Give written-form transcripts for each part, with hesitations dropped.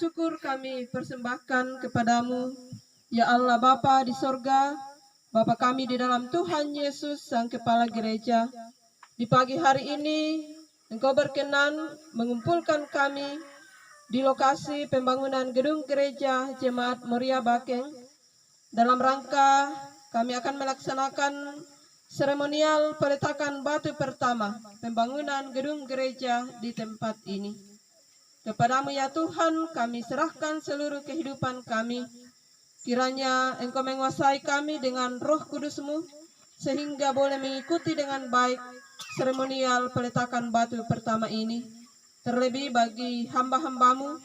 syukur kami persembahkan kepadamu, ya Allah Bapa di sorga, Bapa kami di dalam Tuhan Yesus, Sang Kepala Gereja. Di pagi hari ini, Engkau berkenan mengumpulkan kami di lokasi pembangunan gedung gereja Jemaat Muria Bakeng. Dalam rangka kami akan melaksanakan seremonial peletakan batu pertama pembangunan gedung gereja di tempat ini. Kepadamu ya Tuhan, kami serahkan seluruh kehidupan kami. Kiranya Engkau menguasai kami dengan Roh Kudus-Mu, sehingga boleh mengikuti dengan baik seremonial peletakan batu pertama ini. Terlebih bagi hamba-hambamu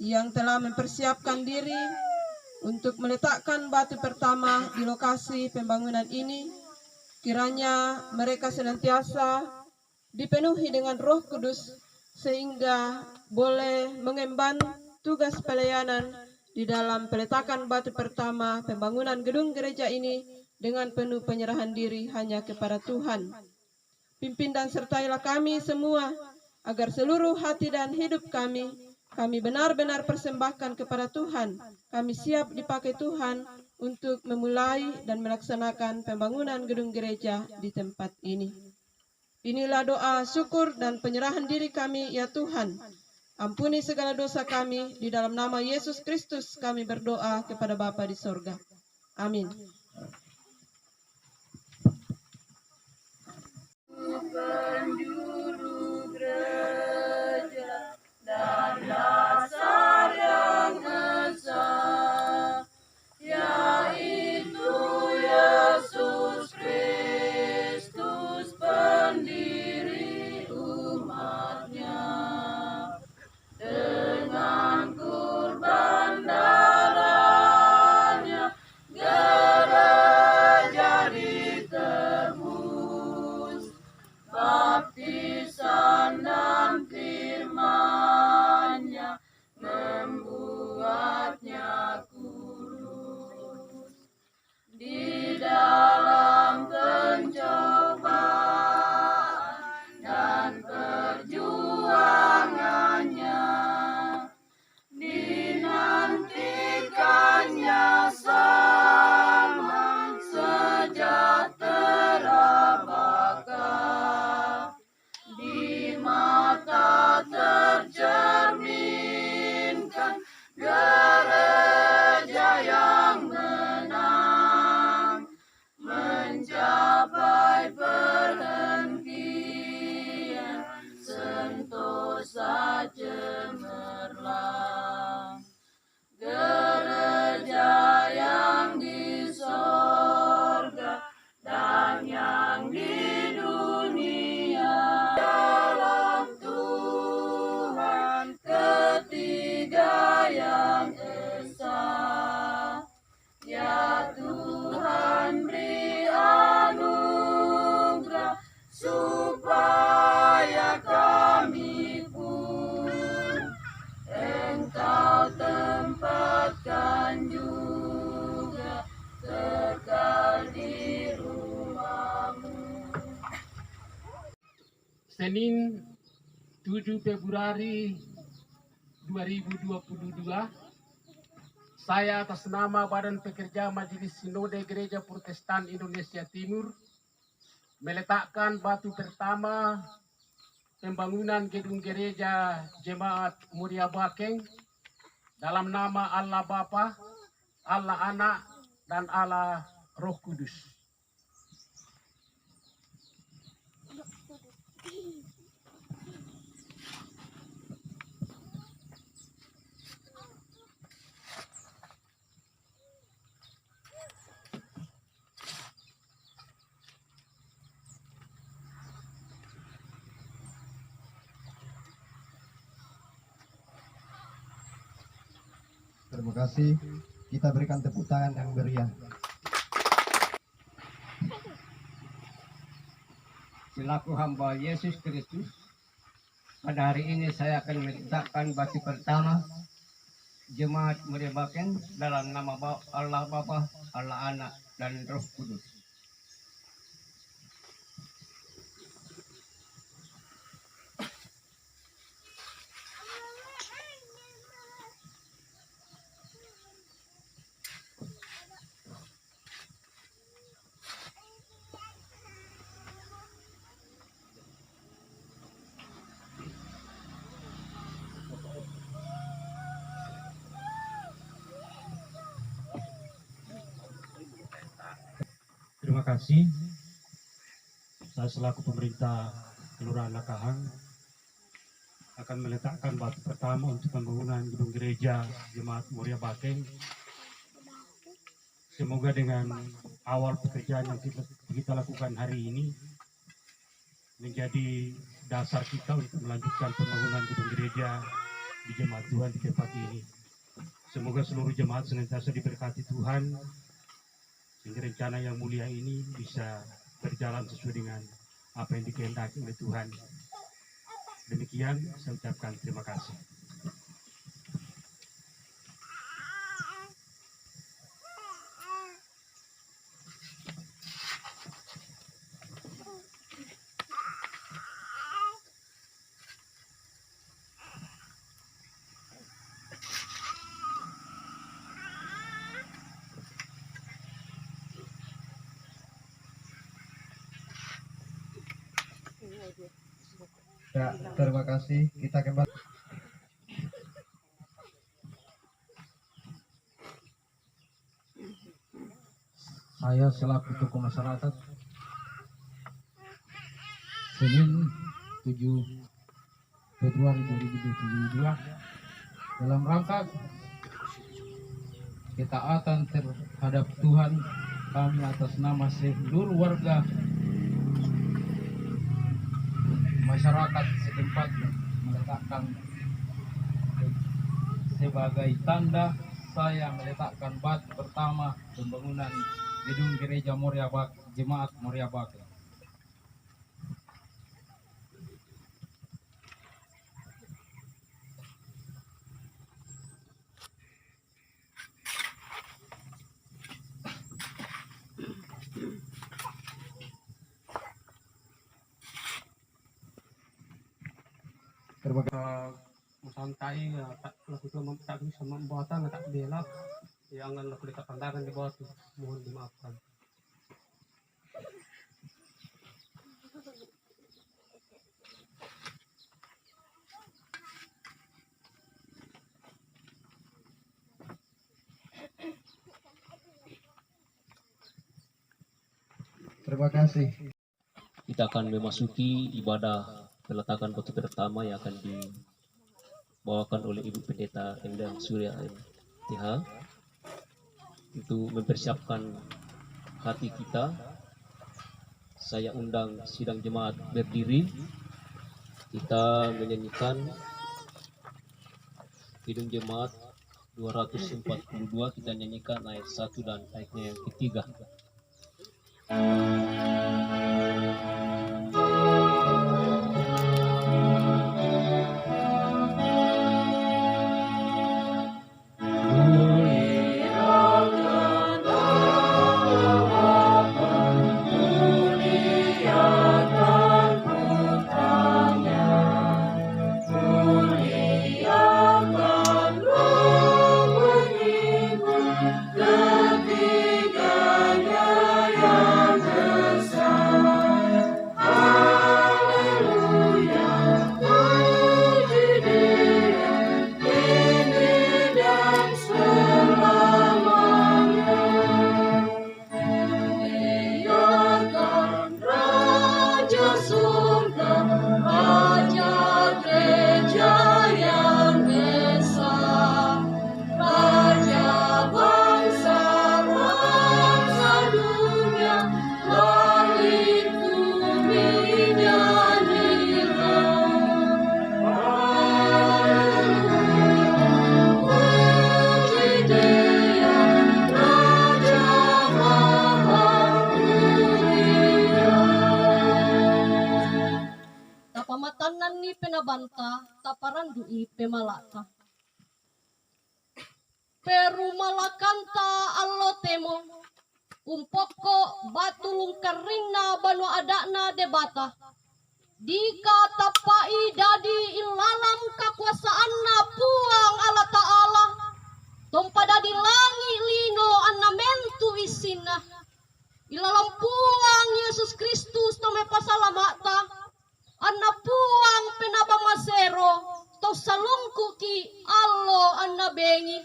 yang telah mempersiapkan diri untuk meletakkan batu pertama di lokasi pembangunan ini, kiranya mereka senantiasa dipenuhi dengan Roh Kudus, sehingga boleh mengemban tugas pelayanan di dalam peletakan batu pertama pembangunan gedung gereja ini dengan penuh penyerahan diri hanya kepada Tuhan. Pimpin dan sertailah kami semua, agar seluruh hati dan hidup kami benar-benar persembahkan kepada Tuhan. Kami siap dipakai Tuhan untuk memulai dan melaksanakan pembangunan gedung gereja di tempat ini. Inilah doa, syukur, dan penyerahan diri kami, ya Tuhan. Ampuni segala dosa kami, di dalam nama Yesus Kristus kami berdoa kepada Bapa di sorga. Amin. Penjuru gereja dan dasar yang esa, yaitu Yesus Kristus, pendiri umatnya. Dengan kurban darahnya, gereja ditebus, baptisan dan firman-Nya membuatnya kudus. Di dalam pencobaan dan perjuangannya, dinantikannya sama sejahtera baka. Di mata tercerminkan gereja yang menang, mencapai perhentian sentosa cemerlang. Gereja yang di sorga dan yang di dunia, dalam Tuhan ketiga yang esa. Ya Tuhan, beri anugerah supaya kami pun Engkau tempatkan juga kekal di rumah-Mu. Senin 7 Februari 2022, saya atas nama Badan Pekerja Majelis Sinode Gereja Protestan Indonesia Timur meletakkan batu pertama pembangunan gedung gereja Jemaat Muria Bakeng dalam nama Allah Bapa, Allah Anak, dan Allah Roh Kudus. Terima kasih. Kita berikan tepuk tangan yang meriah. Selaku hamba Yesus Kristus, pada hari ini saya akan meletakkan batu pertama Jemaat Muria Bakeng dalam nama Allah Bapa, Allah Anak, dan Roh Kudus. terima kasih. Saya selaku pemerintah Kelurahan Lakahang akan meletakkan batu pertama untuk pembangunan gedung gereja Jemaat Muria Bakeng. Semoga dengan awal pekerjaan yang kita lakukan hari ini menjadi dasar kita untuk melanjutkan pembangunan gedung gereja di Jemaat Tuhan di tempat ini. Semoga seluruh jemaat senantiasa diberkati Tuhan, sehingga rencana yang mulia ini bisa berjalan sesuai dengan apa yang dikehendaki oleh Tuhan. Demikian saya ucapkan terima kasih. Ya, terima kasih. Kita kembali. Saya selaku tokoh masyarakat Senin 7 Februari 2022 dalam rangka ketaatan terhadap Tuhan, kami atas nama seluruh warga masyarakat setempat meletakkan sebagai tanda saya meletakkan batu pertama pembangunan gedung gereja Jemaat Muria Bakeng. Terima kasih. Santai tak lakukan tak bisa membuatan tak bela yang akan lakukan pandangan di bawah itu mohon dimaafkan. Terima kasih. Kita akan memasuki ibadah peletakan batu pertama yang akan dibawakan oleh Ibu Pendeta Endang Surya MTH untuk mempersiapkan hati kita. Saya undang sidang jemaat berdiri. Kita menyanyikan Kidung Jemaat 242. Kita nyanyikan ayat 1 dan ayatnya yang ketiga. Tapamatanan ni penabanta, taparandui pemalata. Perumalakanta allotemo, umpoko batulung karingna banu adakna debata. Dika tapai dadi ilalam kakuasaanna puang Allah Ta'ala. Tompada di langi lino annamentu isina. Ilalam puang Yesus Kristus tome pasalamata. Anna puang penaba masero. To salungku ki allo anna bengi.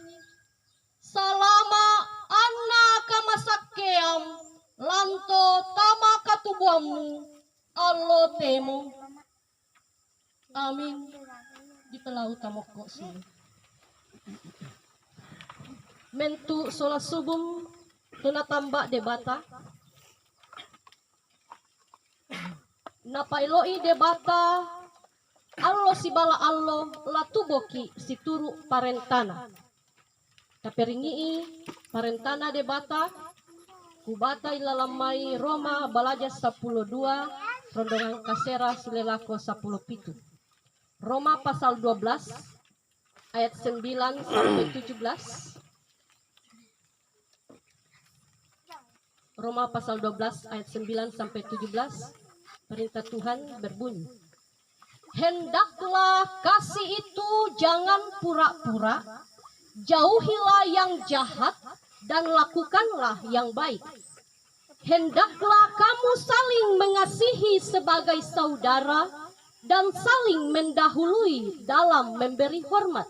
Salama anna kamasakeam. lanto tama katubuamu allo temo. Amin. Di pelau tamoko sini. Mentu sola subum tuna tambak debata. Napailoi debata allo sibala allo latuboki situru parentana. Taperingi parentana debata kubata ilalamai Roma balaja 10:2 rondongan kasera silelako 10:7. Roma pasal 12 ayat 9 sampai 17. Roma pasal 12 ayat 9 sampai 17. Perintah Tuhan berbunyi, hendaklah kasih itu jangan pura-pura, jauhilah yang jahat dan lakukanlah yang baik. Hendaklah kamu saling mengasihi sebagai saudara dan saling mendahului dalam memberi hormat.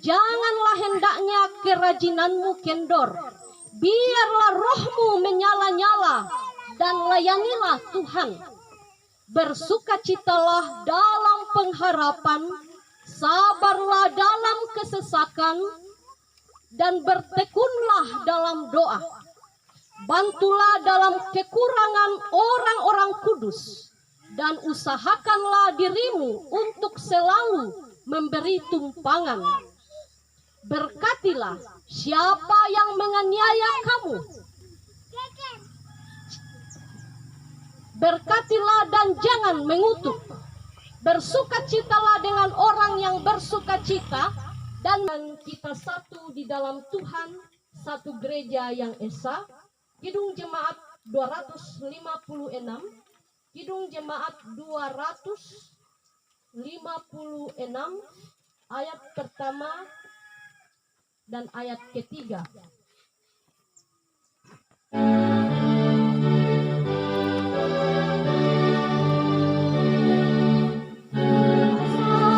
Janganlah hendaknya kerajinanmu kendor, biarlah rohmu menyala-nyala dan layanilah Tuhan. Bersukacitalah dalam pengharapan, sabarlah dalam kesesakan, dan bertekunlah dalam doa. Bantulah dalam kekurangan orang-orang kudus, dan usahakanlah dirimu untuk selalu memberi tumpangan. Berkatilah siapa yang menganiaya kamu. Berkatilah dan jangan mengutuk. Bersukacitalah dengan orang yang bersukacita, dan kita satu di dalam Tuhan, satu gereja yang esa. Kidung Jemaat 256, Kidung Jemaat 256 ayat pertama dan ayat ketiga.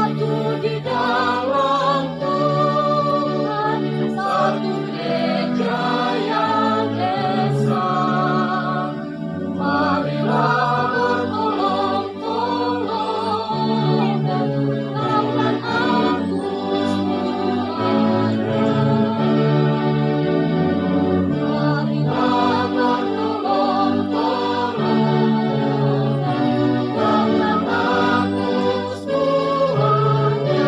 Satu di dalam Tuhan, satu gereja yang esa. Marilah bertolong-tolong dan lawan aku semuanya. Marilah bertolong-tolong dan lawan aku semuanya.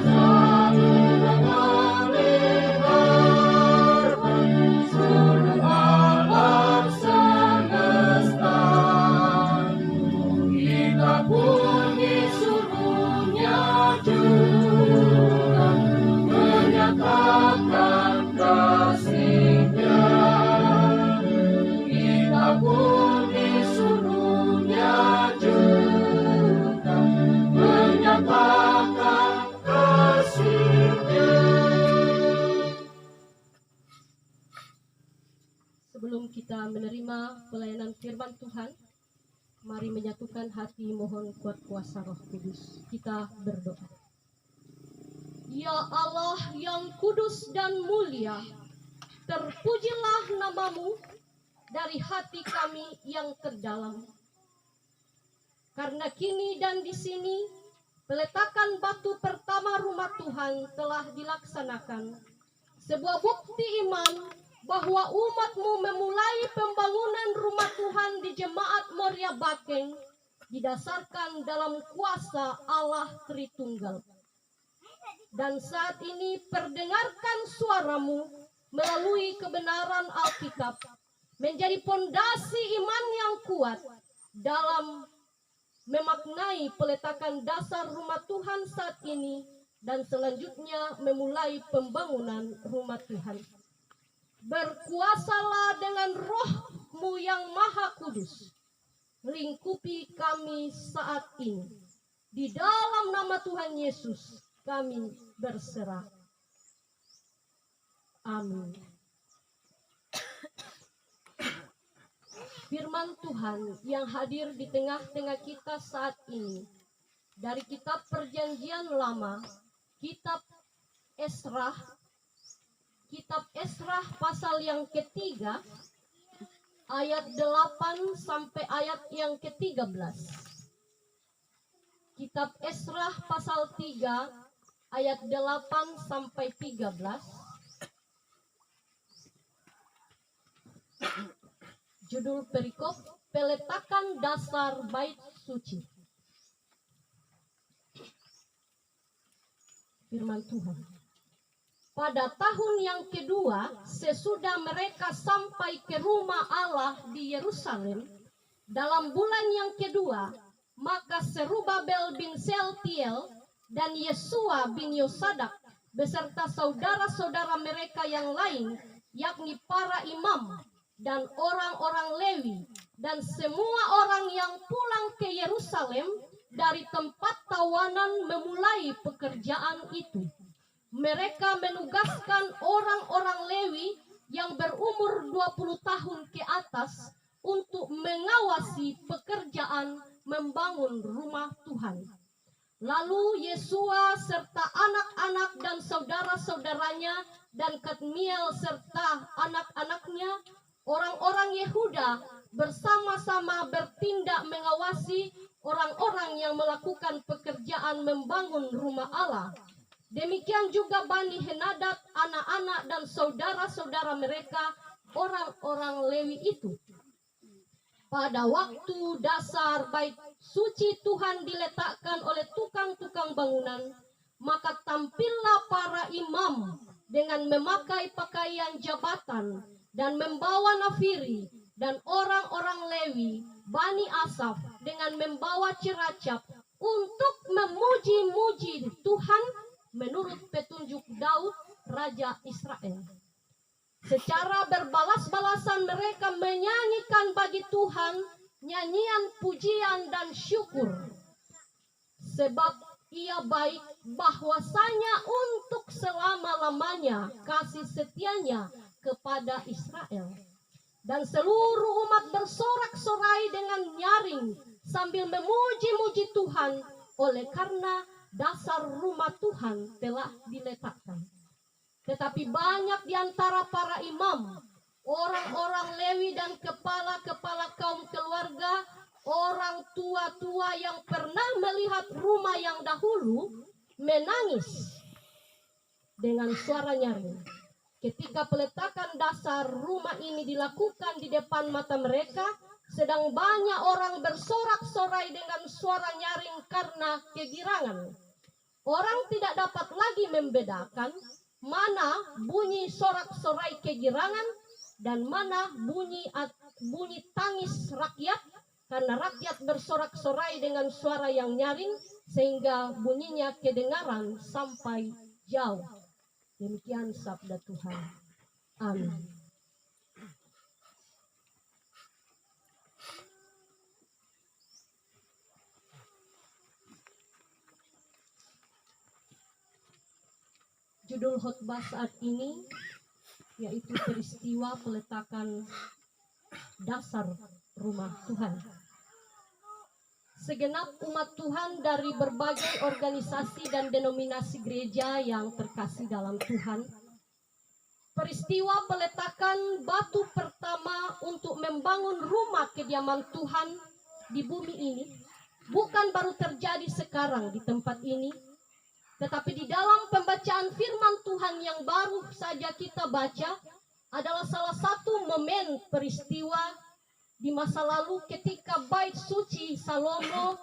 Satu memelihara seluruh alam semesta. Kita pun disuruhnya juga menyatakan kasih-Nya. Kita pun disuruhnya juga menyatakan kasih-Nya. Sebelum kita menerima pelayanan firman Tuhan, mari menyatukan hati mohon kuat kuasa Roh Kudus. Kita berdoa. Ya Allah yang kudus dan mulia, terpujilah namamu dari hati kami yang terdalam. Karena kini dan di sini peletakan batu pertama rumah Tuhan telah dilaksanakan. Sebuah bukti iman bahwa umatmu memulai pembangunan rumah Tuhan di Jemaat Moria Bakeng didasarkan dalam kuasa Allah Tritunggal. Dan saat ini perdengarkan suaramu melalui kebenaran Alkitab menjadi pondasi iman yang kuat dalam memaknai peletakan dasar rumah Tuhan saat ini dan selanjutnya memulai pembangunan rumah Tuhan. Berkuasalah dengan Roh-Mu yang Maha Kudus, lingkupi kami saat ini. Di dalam nama Tuhan Yesus kami berserah. Amin. Firman Tuhan yang hadir di tengah-tengah kita saat ini dari kitab Perjanjian Lama, kitab Esra, Kitab Esra pasal yang ketiga, ayat 8 sampai ayat yang ke-13. Kitab Esra pasal 3, ayat 8 sampai 13. Judul perikop, peletakan dasar bait suci. Firman Tuhan. Pada tahun yang kedua, sesudah mereka sampai ke rumah Allah di Yerusalem, dalam bulan yang kedua, maka Serubabel bin Sealtiel dan Yesua bin Yosadak beserta saudara-saudara mereka yang lain, yakni para imam dan orang-orang Lewi dan semua orang yang pulang ke Yerusalem dari tempat tawanan memulai pekerjaan itu. Mereka menugaskan orang-orang Lewi yang berumur 20 tahun ke atas untuk mengawasi pekerjaan membangun rumah Tuhan. Lalu Yesua serta anak-anak dan saudara-saudaranya dan Kadmiel serta anak-anaknya, orang-orang Yehuda bersama-sama bertindak mengawasi orang-orang yang melakukan pekerjaan membangun rumah Allah. Demikian juga Bani Henadad, anak-anak dan saudara-saudara mereka, orang-orang Lewi itu. Pada waktu dasar bait suci Tuhan diletakkan oleh tukang-tukang bangunan, maka tampillah para imam dengan memakai pakaian jabatan dan membawa nafiri, dan orang-orang Lewi, Bani Asaf, dengan membawa ciracap untuk memuji-muji Tuhan menurut petunjuk Daud, Raja Israel. Secara berbalas-balasan mereka menyanyikan bagi Tuhan nyanyian pujian dan syukur. Sebab ia baik, bahwasanya untuk selama-lamanya kasih setianya kepada Israel. Dan seluruh umat bersorak-sorai dengan nyaring sambil memuji-muji Tuhan oleh karena dasar rumah Tuhan telah diletakkan. Tetapi banyak di antara para imam, orang-orang Lewi dan kepala-kepala kaum keluarga, orang tua-tua yang pernah melihat rumah yang dahulu, menangis dengan suara nyaring. Ketika peletakan dasar rumah ini dilakukan di depan mata mereka, sedang banyak orang bersorak-sorai dengan suara nyaring karena kegirangan. Orang tidak dapat lagi membedakan mana bunyi sorak-sorai kegirangan dan mana bunyi tangis rakyat, karena rakyat bersorak-sorai dengan suara yang nyaring sehingga bunyinya kedengaran sampai jauh. Demikian sabda Tuhan. Amin. Judul khotbah saat ini yaitu peristiwa peletakan dasar rumah Tuhan. Segenap umat Tuhan dari berbagai organisasi dan denominasi gereja yang terkasih dalam Tuhan, peristiwa peletakan batu pertama untuk membangun rumah kediaman Tuhan di bumi ini bukan baru terjadi sekarang di tempat ini, tetapi di dalam pembacaan firman Tuhan yang baru saja kita baca adalah salah satu momen peristiwa di masa lalu ketika bait suci Salomo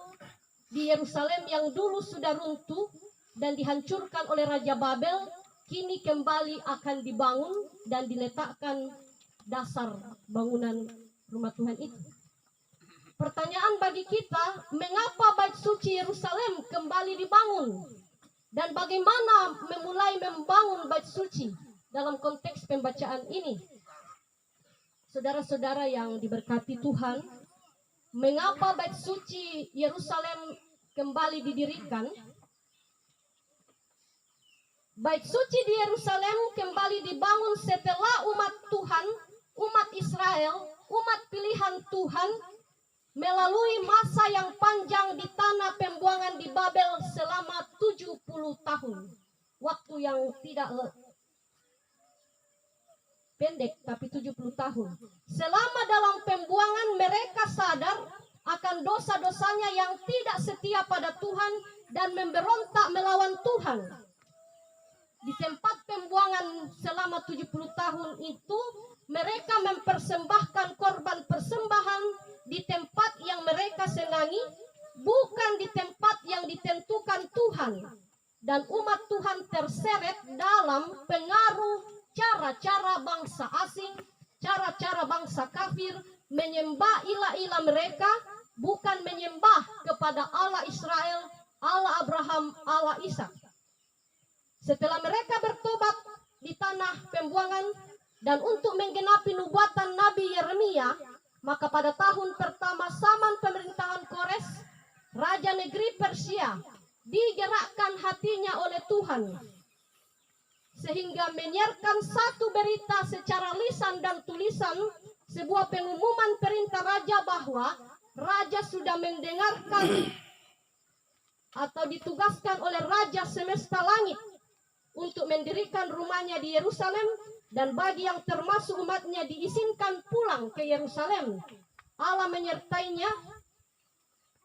di Yerusalem yang dulu sudah runtuh dan dihancurkan oleh Raja Babel, kini kembali akan dibangun dan diletakkan dasar bangunan rumah Tuhan itu. Pertanyaan bagi kita, mengapa bait suci Yerusalem kembali dibangun? Dan bagaimana memulai membangun bait suci dalam konteks pembacaan ini? Saudara-saudara yang diberkati Tuhan, mengapa bait suci Yerusalem kembali didirikan? Bait suci di Yerusalem kembali dibangun setelah umat Tuhan, umat Israel, umat pilihan Tuhan, melalui masa yang panjang di tanah pembuangan di Babel selama 70 tahun. Waktu yang tidak pendek tapi 70 tahun. Selama dalam pembuangan mereka sadar akan dosa-dosanya yang tidak setia pada Tuhan dan memberontak melawan Tuhan. Di tempat pembuangan selama 70 tahun itu mereka mempersembahkan korban persembahan di tempat yang mereka senangi, bukan di tempat yang ditentukan Tuhan. Dan umat Tuhan terseret dalam pengaruh cara-cara bangsa asing, cara-cara bangsa kafir, menyembah ilah-ilah mereka, bukan menyembah kepada Allah Israel, Allah Abraham, Allah Ishak. Setelah mereka bertobat di tanah pembuangan dan untuk menggenapi nubuatan Nabi Yeremia, maka pada tahun pertama zaman pemerintahan Kores, Raja negeri Persia, digerakkan hatinya oleh Tuhan sehingga menyiarkan satu berita secara lisan dan tulisan, sebuah pengumuman perintah raja bahwa raja sudah mendengarkan atau ditugaskan oleh Raja semesta langit untuk mendirikan rumahnya di Yerusalem, dan bagi yang termasuk umatnya diizinkan pulang ke Yerusalem. Allah menyertainya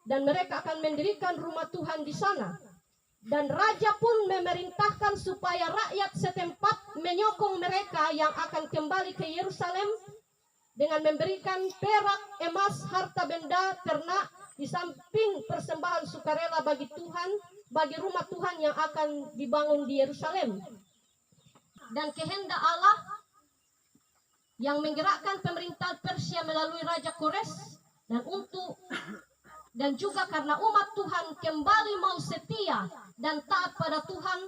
dan mereka akan mendirikan rumah Tuhan di sana. Dan raja pun memerintahkan supaya rakyat setempat menyokong mereka yang akan kembali ke Yerusalem dengan memberikan perak, emas, harta benda, ternak, di samping persembahan sukarela bagi Tuhan, bagi rumah Tuhan yang akan dibangun di Yerusalem. Dan kehendak Allah yang menggerakkan pemerintah Persia melalui Raja Kores, dan juga karena umat Tuhan kembali mau setia dan taat pada Tuhan,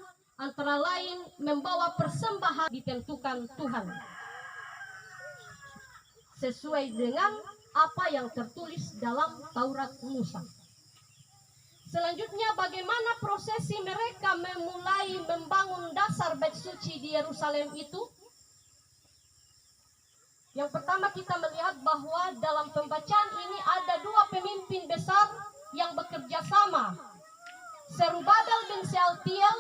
antara lain membawa persembahan ditentukan Tuhan sesuai dengan apa yang tertulis dalam Taurat Musa. Selanjutnya, bagaimana prosesi mereka memulai membangun dasar bait suci di Yerusalem itu? Yang pertama, kita melihat bahwa dalam pembacaan ini ada dua pemimpin besar yang bekerja sama. Zerubabel bin Shealtiel.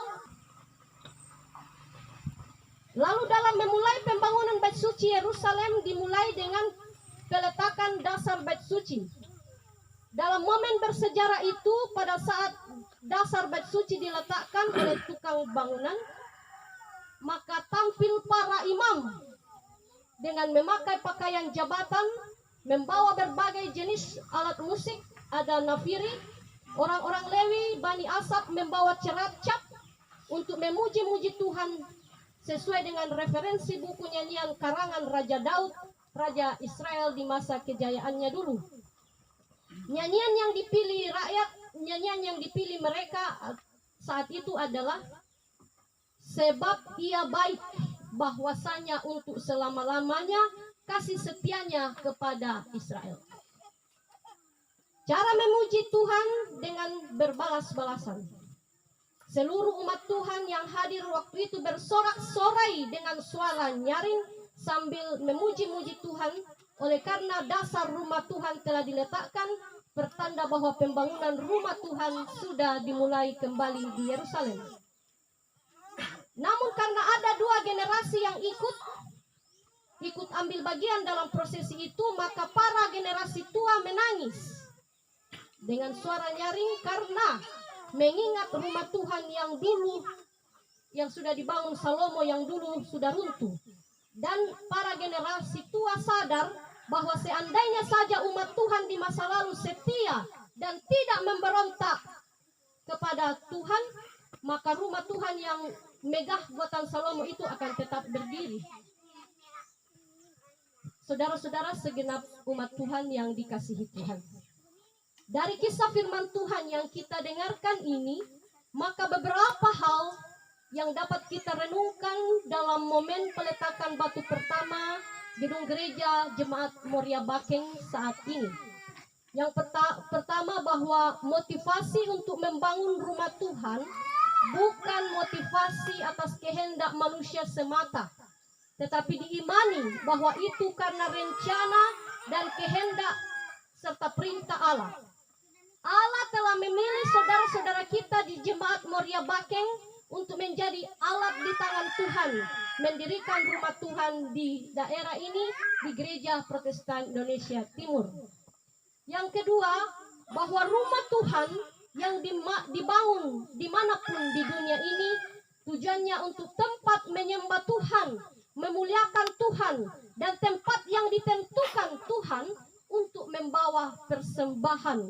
Lalu dalam memulai pembangunan bait suci Yerusalem dimulai dengan peletakan dasar bait suci. Dalam momen bersejarah itu, pada saat dasar bait suci diletakkan oleh tukang bangunan, maka tampil para imam dengan memakai pakaian jabatan, membawa berbagai jenis alat musik, ada nafiri, orang-orang Lewi, Bani Asaf membawa ceracap untuk memuji-muji Tuhan sesuai dengan referensi buku nyanyian karangan Raja Daud, Raja Israel di masa kejayaannya dulu. Nyanyian yang dipilih rakyat, nyanyian yang dipilih mereka saat itu adalah sebab ia baik, bahwasanya untuk selama-lamanya kasih setianya kepada Israel. Cara memuji Tuhan dengan berbalas-balasan. Seluruh umat Tuhan yang hadir waktu itu bersorak-sorai dengan suara nyaring sambil memuji-muji Tuhan, oleh karena dasar rumah Tuhan telah diletakkan, pertanda bahwa pembangunan rumah Tuhan sudah dimulai kembali di Yerusalem. Namun karena ada dua generasi yang ikut ambil bagian dalam prosesi itu, maka para generasi tua menangis dengan suara nyaring karena mengingat rumah Tuhan yang sudah dibangun Salomo yang dulu sudah runtuh. Dan para generasi tua sadar bahwa seandainya saja umat Tuhan di masa lalu setia dan tidak memberontak kepada Tuhan, maka rumah Tuhan yang megah buatan Salomo itu akan tetap berdiri. Saudara-saudara segenap umat Tuhan yang dikasihi Tuhan, dari kisah firman Tuhan yang kita dengarkan ini, maka beberapa hal yang dapat kita renungkan dalam momen peletakan batu pertama gedung gereja Jemaat Moria Bakeng saat ini. Yang pertama, bahwa motivasi untuk membangun rumah Tuhan bukan motivasi atas kehendak manusia semata, tetapi diimani bahwa itu karena rencana dan kehendak serta perintah Allah. Allah telah memilih saudara-saudara kita di Jemaat Moria Bakeng untuk menjadi alat di tangan Tuhan, mendirikan rumah Tuhan di daerah ini, di Gereja Protestan Indonesia Timur. Yang kedua, bahwa rumah Tuhan yang dibangun dimanapun di dunia ini, tujuannya untuk tempat menyembah Tuhan, memuliakan Tuhan, dan tempat yang ditentukan Tuhan untuk membawa persembahan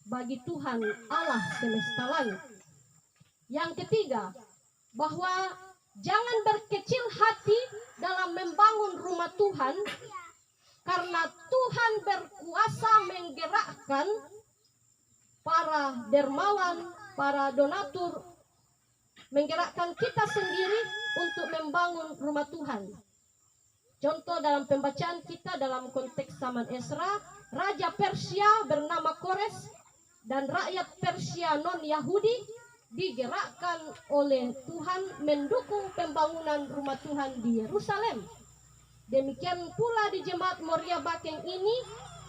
bagi Tuhan Allah semesta langit. Yang ketiga, bahwa jangan berkecil hati dalam membangun rumah Tuhan, karena Tuhan berkuasa menggerakkan para dermawan, para donatur, menggerakkan kita sendiri untuk membangun rumah Tuhan. Contoh dalam pembacaan kita dalam konteks zaman Esra, Raja Persia bernama Kores dan rakyat Persia non-Yahudi digerakkan oleh Tuhan mendukung pembangunan rumah Tuhan di Yerusalem. Demikian pula di Jemaat Moria Bakeng ini,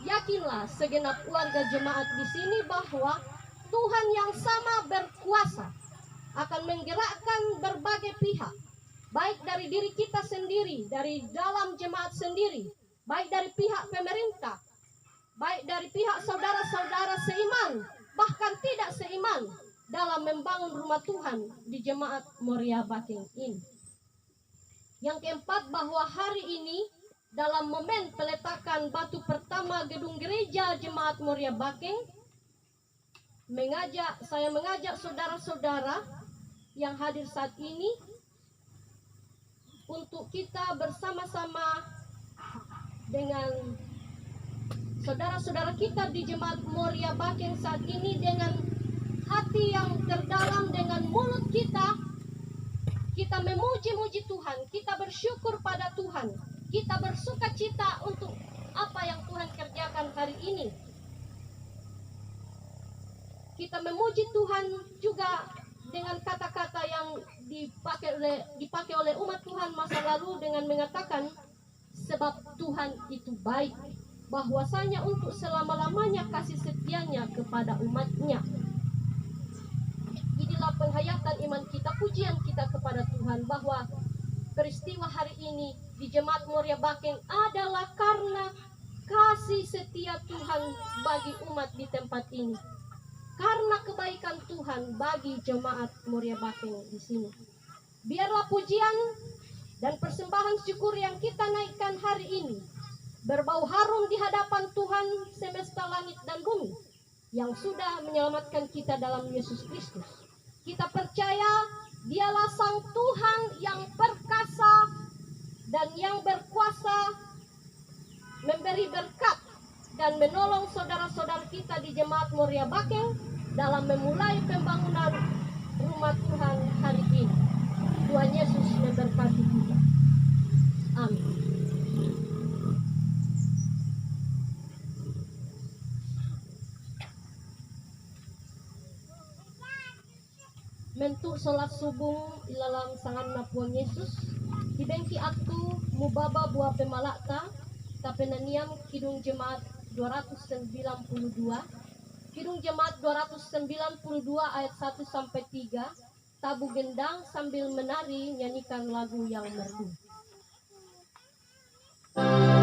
yakinlah segenap warga jemaat di sini bahwa Tuhan yang sama berkuasa akan menggerakkan berbagai pihak, baik dari diri kita sendiri, dari dalam jemaat sendiri, baik dari pihak pemerintah, baik dari pihak saudara-saudara seiman, bahkan tidak seiman, dalam membangun rumah Tuhan di Jemaat Moria Bakeng ini. Yang keempat, bahwa hari ini dalam momen peletakan batu pertama gedung gereja Jemaat Moria Bakeng, saya mengajak saudara-saudara yang hadir saat ini untuk kita bersama-sama dengan saudara-saudara kita di Jemaat Moria Bakeng saat ini, dengan hati yang terdalam, dengan mulut kita memuji-muji Tuhan, kita bersyukur pada Tuhan, kita bersuka cita untuk apa yang Tuhan kerjakan hari ini. Kita memuji Tuhan juga dengan kata-kata yang dipakai oleh umat Tuhan masa lalu, dengan mengatakan sebab Tuhan itu baik, bahwasanya untuk selama-lamanya kasih setianya kepada umatnya. Inilah penghayatan iman kita, pujian kita kepada Tuhan, bahwa peristiwa hari ini di Jemaat Moria Bakeng adalah karena kasih setia Tuhan bagi umat di tempat ini, karena kebaikan Tuhan bagi Jemaat Moria Bakeng di sini. Biarlah pujian dan persembahan syukur yang kita naikkan hari ini berbau harum di hadapan Tuhan semesta langit dan bumi yang sudah menyelamatkan kita dalam Yesus Kristus. Kita percaya Dialah Sang Tuhan yang perkasa dan yang berkuasa memberi berkat dan menolong saudara-saudara kita di Jemaat Moria Bakeng dalam memulai pembangunan rumah Tuhan hari ini. Tuhan Yesus memberkati kita. Amin. Mentuk solat subuh ilalang sangan napuan Yesus dibengki aku mubaba buah pemalakta tapenaniam kidung jemaat 292 kidung jemaat 292 ayat 1 sampai 3 tabu gendang sambil menari nyanyikan lagu yang merdu. Sayang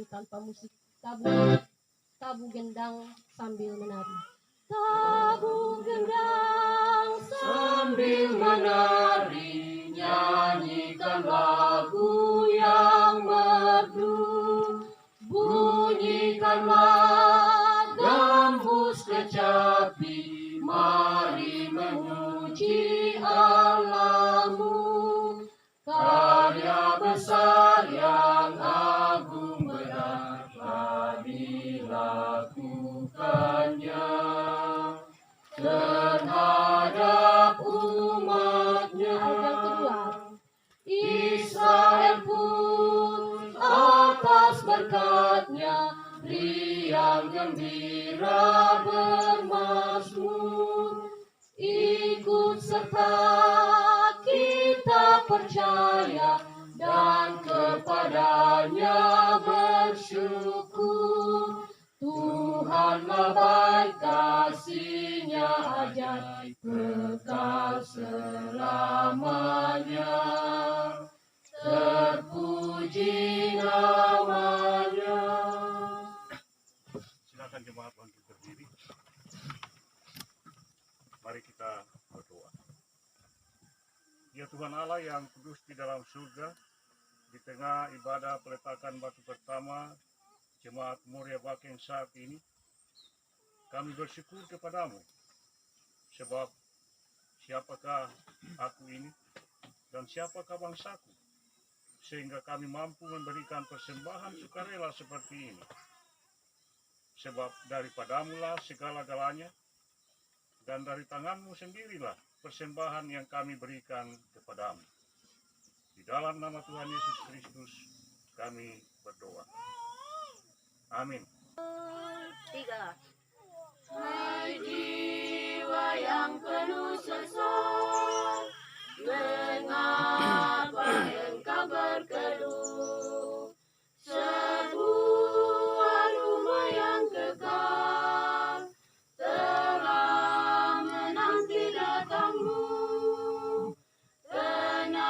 tanpa musik tabu gendang sambil menari. Tabu gendang sambil menari, nyanyikan lagu yang merdu, bunyikanlah gambus kecapi, mari memuji Allahmu. Karya besar yang agung benar telah dilakukannya terhadap umatnya. Ayat kedua, Israel pun atas berkatnya riang gembira bermazmur. Ikut serta kita percaya dan kepadanya bersyukur. Tuhanlah baik, kasih-Nya ajaib kekal selamanya. Terpuji namanya. Silakan jemaat untuk berdiri. Mari kita berdoa. Ya Tuhan Allah yang kudus di dalam surga, di tengah ibadah peletakan batu pertama Jemaat Moria Bakeng saat ini, kami bersyukur kepadamu, sebab siapakah aku ini dan siapakah bangsaku, sehingga kami mampu memberikan persembahan sukarela seperti ini. Sebab daripadamulah segala-galanya, dan dari tanganmu sendirilah persembahan yang kami berikan kepadamu. Di dalam nama Tuhan Yesus Kristus kami berdoa. Amin. 3. Hai jiwa yang penuh sesak, mengapa engkau berkeluh? Sebuah rumah yang kekal telah menanti datangmu. Tenang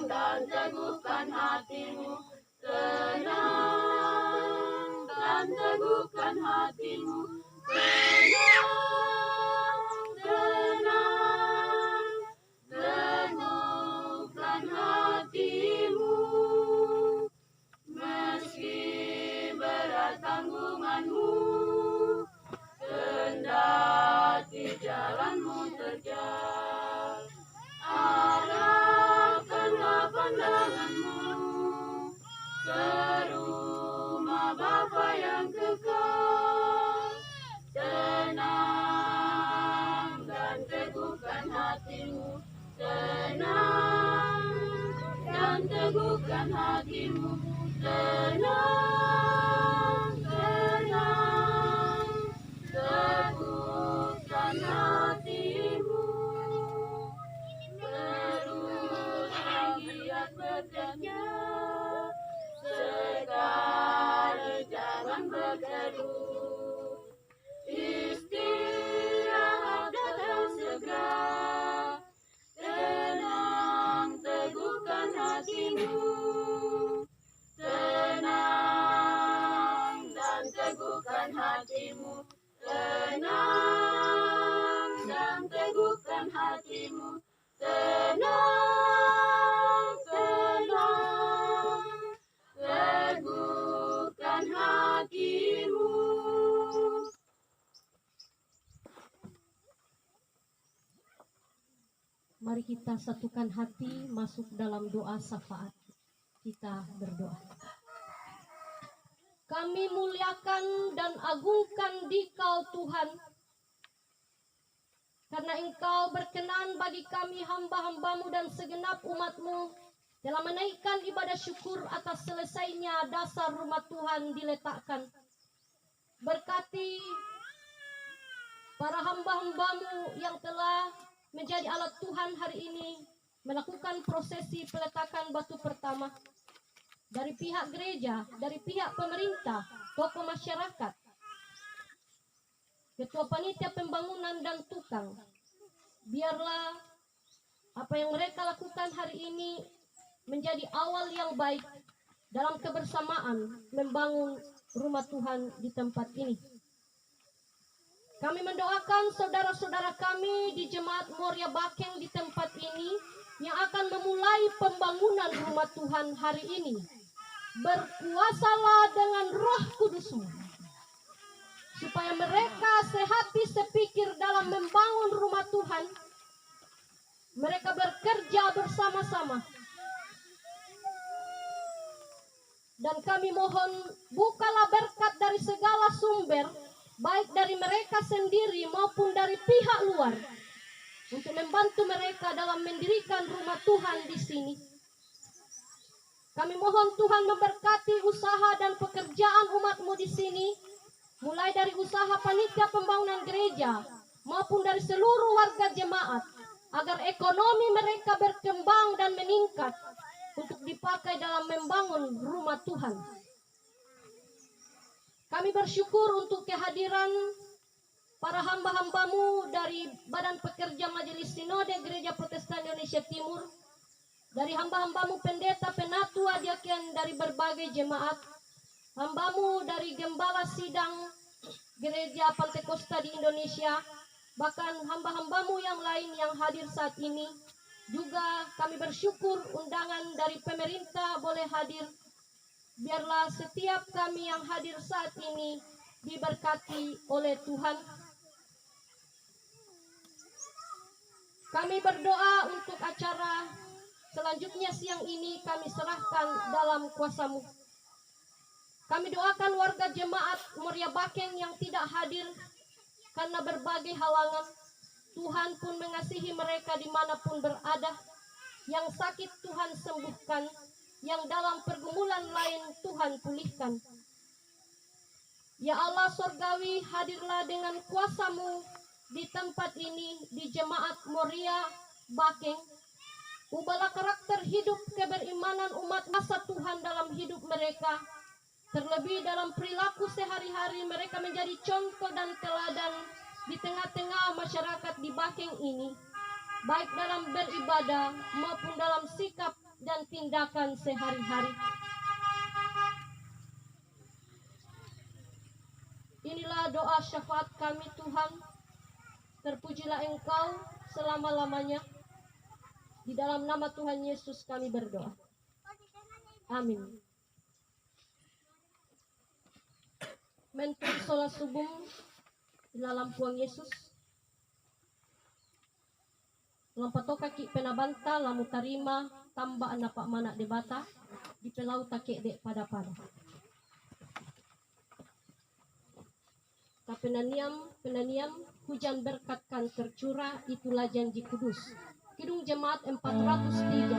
dan teguhkan hatimu, tenang dan teguhkan hatimu, tenang, tenang, teguhkan hatimu. Meski berat tanggunganmu, kendati jalanmu terjal, arahkanlah pandanganmu ke rumah Bapa yang kekal. Tenang dan teguhkan hatimu, tenang dan teguhkan hatimu, tenang, tenang, teguhkan hatimu. Teruslah giat bekerja, sekali jangan berteduh. Istirahat datang segera, tenang teguhkan hatimu, tenang dan teguhkan hatimu, tenang dan teguhkan hatimu, tenang, tenang, teguhkan hatimu. Mari kita satukan hati masuk dalam doa syafaat. Kita berdoa. Kami muliakan dan agungkan Dikau Tuhan, karena Engkau berkenan bagi kami hamba-hambamu dan segenap umatmu telah menaikkan ibadah syukur atas selesainya dasar rumah Tuhan diletakkan. Berkati para hamba-hambamu yang telah menjadi alat Tuhan hari ini melakukan prosesi peletakan batu pertama. Dari pihak gereja, dari pihak pemerintah, tokoh masyarakat, ketua panitia pembangunan dan tukang. Biarlah apa yang mereka lakukan hari ini menjadi awal yang baik dalam kebersamaan membangun rumah Tuhan di tempat ini. Kami mendoakan saudara-saudara kami di Jemaat Moria Bakeng di tempat ini yang akan memulai pembangunan rumah Tuhan hari ini. Berkuasalah dengan Roh Kudus-Mu, supaya mereka sehati sepikir dalam membangun rumah Tuhan. Mereka bekerja bersama-sama. Dan kami mohon, bukalah berkat dari segala sumber, baik dari mereka sendiri maupun dari pihak luar, untuk membantu mereka dalam mendirikan rumah Tuhan di sini. Kami mohon Tuhan memberkati usaha dan pekerjaan umat-Mu di sini, mulai dari usaha panitia pembangunan gereja maupun dari seluruh warga jemaat, agar ekonomi mereka berkembang dan meningkat untuk dipakai dalam membangun rumah Tuhan. Kami bersyukur untuk kehadiran para hamba-hamba-Mu dari Badan Pekerja Majelis Sinode Gereja Protestan Indonesia Timur, dari hamba-hamba-Mu pendeta, penatua, diaken dari berbagai jemaat, hamba-Mu dari gembala sidang Gereja Pantekosta di Indonesia, bahkan hamba-hamba-Mu yang lain yang hadir saat ini. Juga kami bersyukur undangan dari pemerintah boleh hadir. Biarlah setiap kami yang hadir saat ini diberkati oleh Tuhan. Kami berdoa untuk acara selanjutnya siang ini, kami serahkan dalam kuasa-Mu. Kami doakan warga jemaat Moria Bakeng yang tidak hadir karena berbagai halangan. Tuhan pun mengasihi mereka dimanapun berada. Yang sakit Tuhan sembuhkan, yang dalam pergumulan lain Tuhan pulihkan. Ya Allah Sorgawi, hadirlah dengan kuasa-Mu di tempat ini, di Jemaat Moria Bakeng. Ubahlah karakter hidup keberimanan umat masa Tuhan dalam hidup mereka. Terlebih dalam perilaku sehari-hari, mereka menjadi contoh dan teladan di tengah-tengah masyarakat di Bakeng ini, baik dalam beribadah maupun dalam sikap dan tindakan sehari-hari. Inilah doa syafaat kami Tuhan. Terpujilah Engkau selama-lamanya. Di dalam nama Tuhan Yesus kami berdoa. Amin. Mentur sola subum di dalam puang Yesus. Lampato kaki penabanta lamu tarima tambah anak pak manak debata di pelau takek dek pada-pada. Penaniam hujan berkat kan tercurah, itulah janji kudus. Kidung Jemaat 403.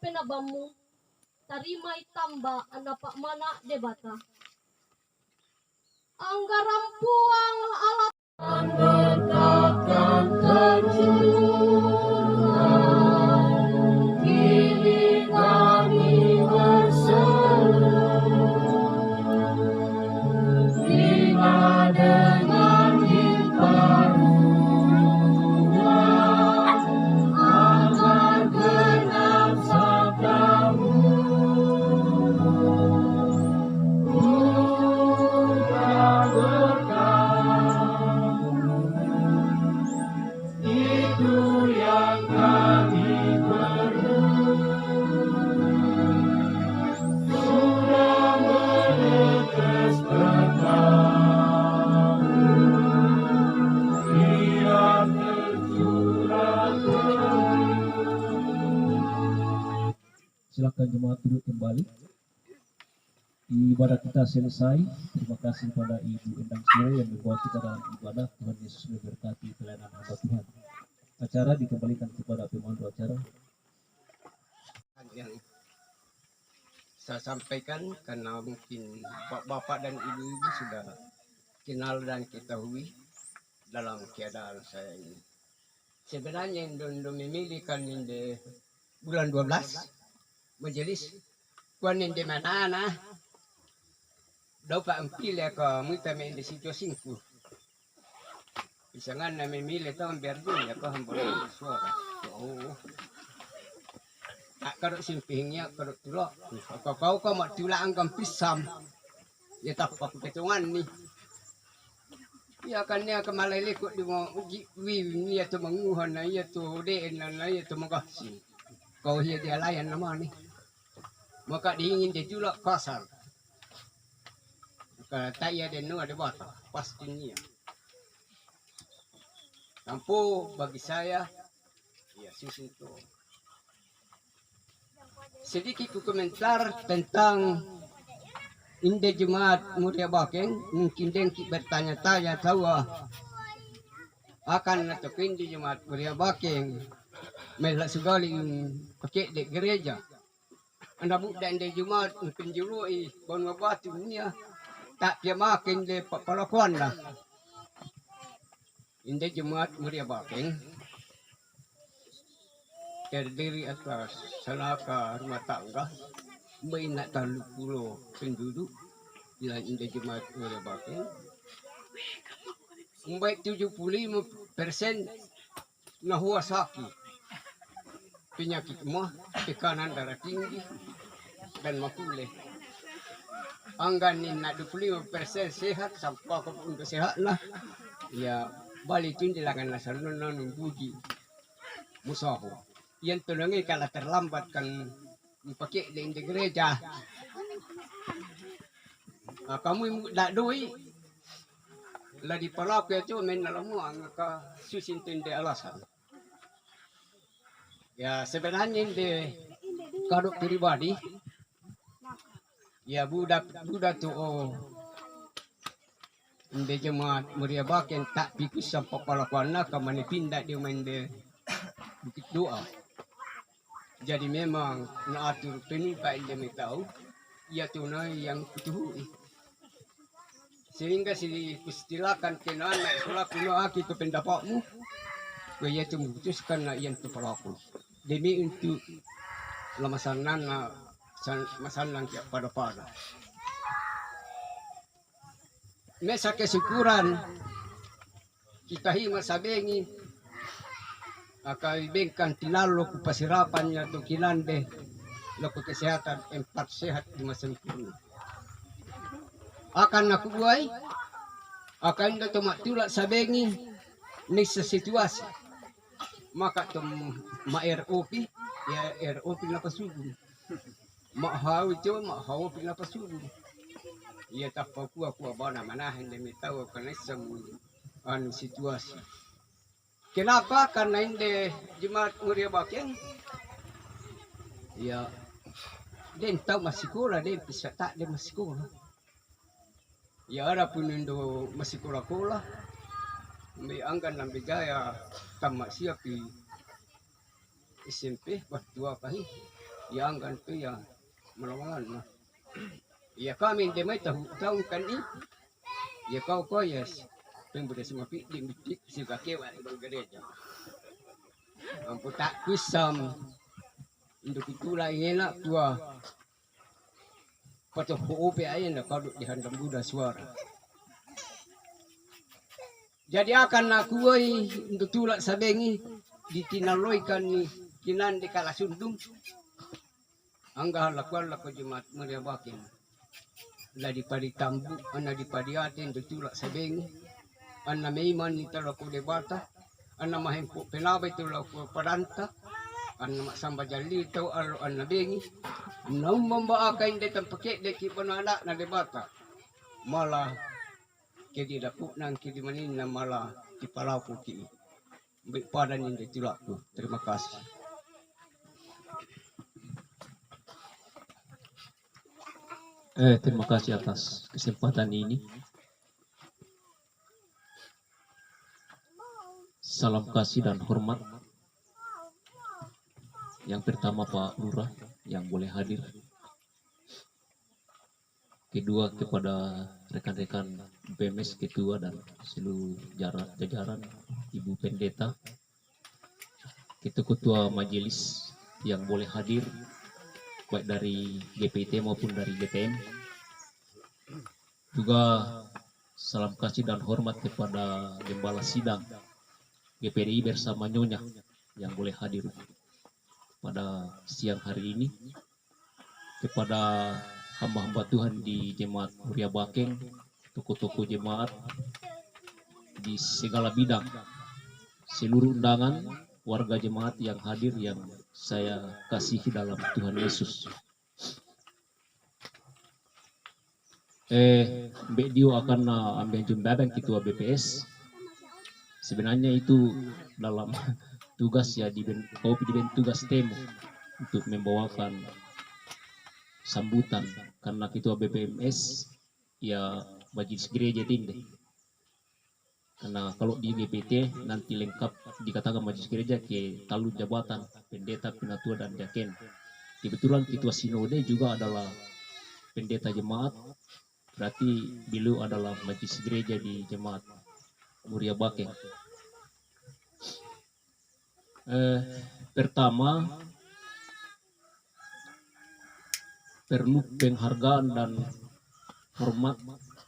Penabamu tarimai tamba anak pak mana debata anggaran puang alat berkatkan tercurah, kini kami berseru lima dengan himparuan agar genap sabdamu. Itu duduk kembali. Ibadah kita selesai. Terima kasih kepada Ibu Endang Sire yang membawa kita dalam ibadah. Tuhan Yesus memberkati pelayanan hamba Tuhan. Acara dikembalikan kepada pemandu acara. Yang saya sampaikan karena mungkin bapak dan ibu-ibu sudah kenal dan ketahui dalam keadaan saya ini. Sebenarnya Indo memilihkan di bulan 12 majelis kuan di mana dapat ampil ya ke muita di situasiku. Misalnya na memilih tahun biar dulu ya ke hamba suara. Oh. Tak keruk simpingnya keruk tulak. Kau mak tulak anggam pisam. Ya tak apa ketungan ni. Ya kan dia kemalai lekuk di mau ni ya tu menguhan na ya tu deen na ya tu magasi. Kau dia layan nama ni. Maka diingin dia tulak kasar. Tak ya dia nu ada bata pastinya. Tampu bagi saya ya susun tu. Sedikit komentar tentang Inde Jemaat Muria Bakeng. Mungkin dengki bertanya-tanya tahu akan atau Inde Jemaat Muria Bakeng melak segala pakai di gereja. Anda budak Inde Jemaat mungkin jurui banu batu ni tak dia makin di pelakuan lah. Inde Jemaat Muria Bakeng terdiri atas salaka rumah tangga nak 30 penduduk di Inde Jemaat Muria Bakeng. Baik 75% nahua sakit, penyakit mah, tekanan darah tinggi dan mapule. Angganin nak 25% sehat sampai untuk sehat lah. Ya balik tu dilakukan asal non puji musahu. Yang tolongi kalau terlambat kan dipakai di gereja. Kamu tak doi lah di pelaku itu main dalam angka susin tende alasan. Ya sebenarnya di kaduk pribadi ya budak tu Inde Jemaat Muria Bakeng tak pikir sampai pelakuan nak kemana pindah dia main di bukit doa. Jadi memang nak atur penuka yang tahu, ia tunai yang kutuhui. Sehingga istilahkan kena anak sekolah kuno aki ke pendapatmu, ia tu memutuskan nak yang tu pelaku. Demi untuk lamasanan masalah pada. Mesa kesyukuran kita hima sabengi akaibengkan tinalo ku pasirapannya tu kinande loko kesehatan 4 sehat 5 sempurna. Akan aku buai akan ito matulak sabengi ni sa situasi maka tum ma-ROP ya ROP na pasugod mahaw ito mahaw na pasugod ya tapakuha ba na manahin na mitaw kanisa anu situasi. Kenapa? Karena Inde Jemaat Muria Bakeng ya dia tahu masih sekolah, dia bisa tak dia masih sekolah. Ya ada pun Indo masih sekolah, may anggan ng bigaya tamat siya pi SMP waktu apa hi, ya anggan tu ya melawangan mah. Ya kami dia may tahu kan ni, ya kau yes. Yang boleh semua pikir bitik si kakewa di gereja. Ampu tak kusam untuk itulah enak tua. Patut HOP aja nak kaduk di handam Buddha suara. Jadi akan aku untuk tulak sabengi ditinaloikan ni kinan di kala sundung. Anggah lakuan laku Jemaat Muria Bakeng. Lah dipadi tambu, ana dipadi atin untuk tulak sabengi. Anna meiman ni talaku debata, anna mahempo penabay talaku paranta, anna masamba jali tau alo anna bengi, naumamba akain de tampake de kipanala na debata, malah kedi dapuk nang kedi manin na malah kipalapu ki, padan yang ditulaku. Terima kasih. Terima kasih atas kesempatan ini. Salam kasih dan hormat. Yang pertama Pak Lurah yang boleh hadir. Kedua kepada rekan-rekan BMS Ketua dan seluruh jajaran Ibu Pendeta. Ketua Majelis yang boleh hadir baik dari GPT maupun dari GTM. Juga salam kasih dan hormat kepada Gembala Sidang GPDI bersama Nyonya yang boleh hadir pada siang hari ini. Kepada hamba-hamba Tuhan di Jemaat Muria Bakeng, tokoh-tokoh jemaat di segala bidang, seluruh undangan, warga jemaat yang hadir yang saya kasihi dalam Tuhan Yesus. Mbak Dio akan ambil jumbaban ketua BPS. Sebenarnya itu dalam tugas ya di tugas temu untuk membawakan sambutan karena ketua BPMS ya majelis gereja tinggi. Karena kalau di GPT nanti lengkap dikatakan majelis gereja ke talun jabatan pendeta, penatua dan jaken. Kebetulan ketua sinode juga adalah pendeta jemaat, berarti beliau adalah majelis gereja di jemaat Muria Bakeng. Pertama, perlu penghargaan dan hormat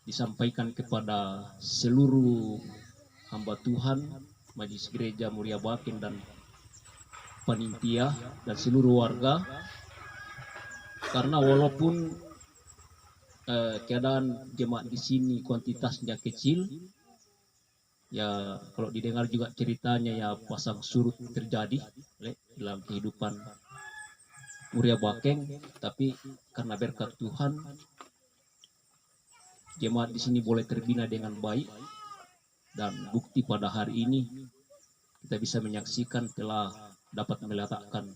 disampaikan kepada seluruh hamba Tuhan, majelis gereja Muria Bakeng dan panitia dan seluruh warga. Karena walaupun keadaan jemaat di sini kuantitasnya kecil, ya kalau didengar juga ceritanya ya pasang surut terjadi dalam kehidupan Muria Bakeng, tapi karena berkat Tuhan jemaat di sini boleh terbina dengan baik, dan bukti pada hari ini kita bisa menyaksikan telah dapat meletakkan